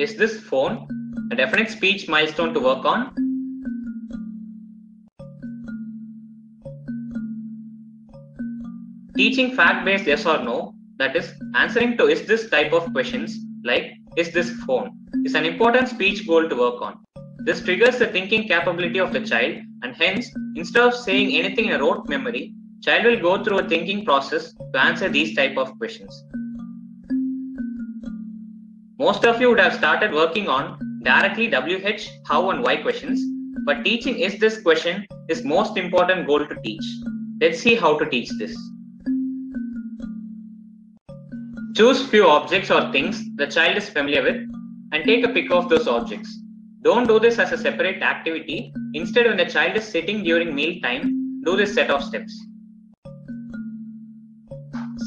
Is this phone? A definite speech milestone to work on. Teaching fact-based yes or no, that is, answering to is this type of questions like is this phone, is an important speech goal to work on. This triggers the thinking capability of the child, and hence, instead of saying anything in a rote memory, child will go through a thinking process to answer these type of questions. Most of you would have started working on directly WH, how and why questions, but teaching is this question is most important goal to teach. Let's see how to teach this. Choose few objects or things the child is familiar with and take a pic of those objects. Don't do this as a separate activity. Instead, when the child is sitting during meal time, do this set of steps.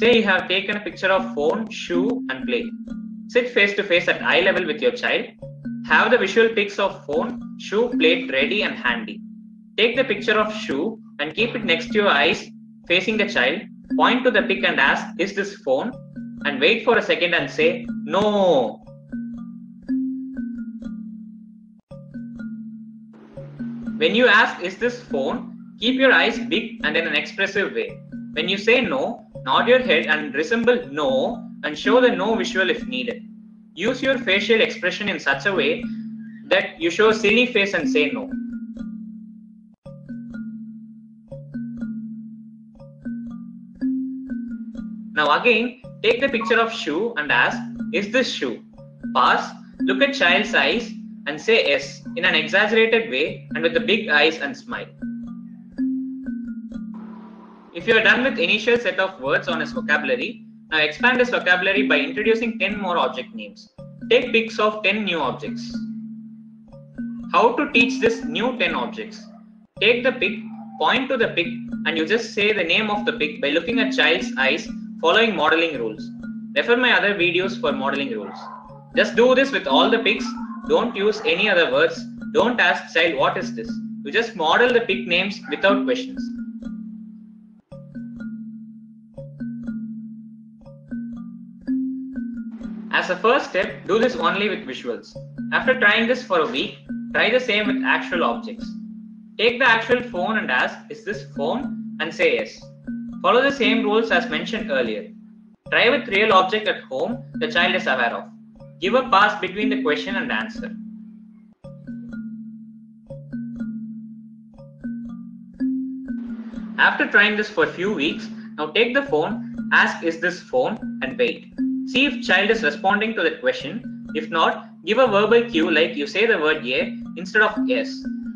Say you have taken a picture of phone, shoe and plate. Sit face to face at eye level with your child. Have the visual pics of phone, shoe, plate ready and handy. Take the picture of shoe and keep it next to your eyes facing the child. Point to the pic and ask, is this phone? And wait for a second and say, no. When you ask, is this phone? Keep your eyes big and in an expressive way. When you say no, nod your head and resemble no and show the no visual if needed. Use your facial expression in such a way that you show a silly face and say no. Now again, take the picture of shoe and ask, is this shoe? Pause, look at child's eyes and say yes in an exaggerated way and with the big eyes and smile. If you are done with initial set of words on his vocabulary, now expand his vocabulary by introducing 10 more object names. Take pics of 10 new objects. How to teach this new 10 objects? Take the pic, point to the pic and you just say the name of the pic by looking at child's eyes following modeling rules. Refer my other videos for modeling rules. Just do this with all the pics. Don't use any other words. Don't ask child what is this. You just model the pic names without questions. As a first step, do this only with visuals. After trying this for a week, try the same with actual objects. Take the actual phone and ask, is this phone? And say yes. Follow the same rules as mentioned earlier. Try with real object at home the child is aware of. Give a pause between the question and answer. After trying this for a few weeks, now take the phone, ask is this phone and wait. See if child is responding to that question. If not, give a verbal cue like you say the word yeah instead of yes.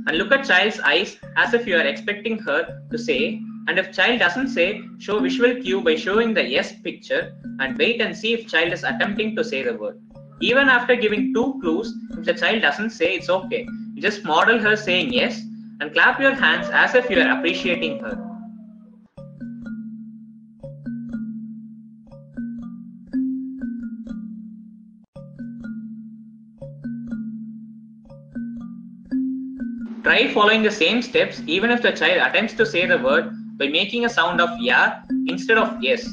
And look at child's eyes as if you are expecting her to say. And if child doesn't say, show visual cue by showing the yes picture and wait and see if child is attempting to say the word. Even after giving 2 clues, if the child doesn't say, it's okay. You just model her saying yes and clap your hands as if you are appreciating her. Try following the same steps even if the child attempts to say the word by making a sound of yeah instead of yes.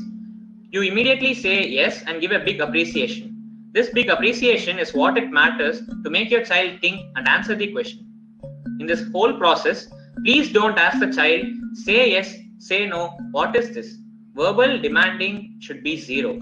You immediately say yes and give a big appreciation. This big appreciation is what it matters to make your child think and answer the question. In this whole process, please don't ask the child, say yes, say no, what is this? Verbal demanding should be 0.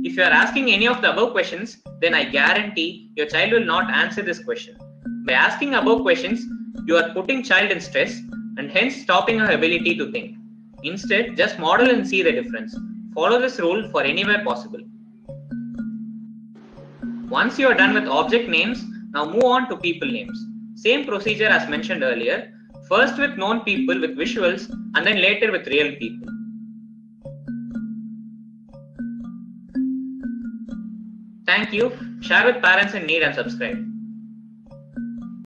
If you are asking any of the above questions, then I guarantee your child will not answer this question. By asking above questions, you are putting child in stress and hence stopping her ability to think. Instead, just model and see the difference. Follow this rule for anywhere possible. Once you are done with object names, now move on to people names. Same procedure as mentioned earlier. First with known people with visuals and then later with real people. Thank you. Share with parents in need and subscribe.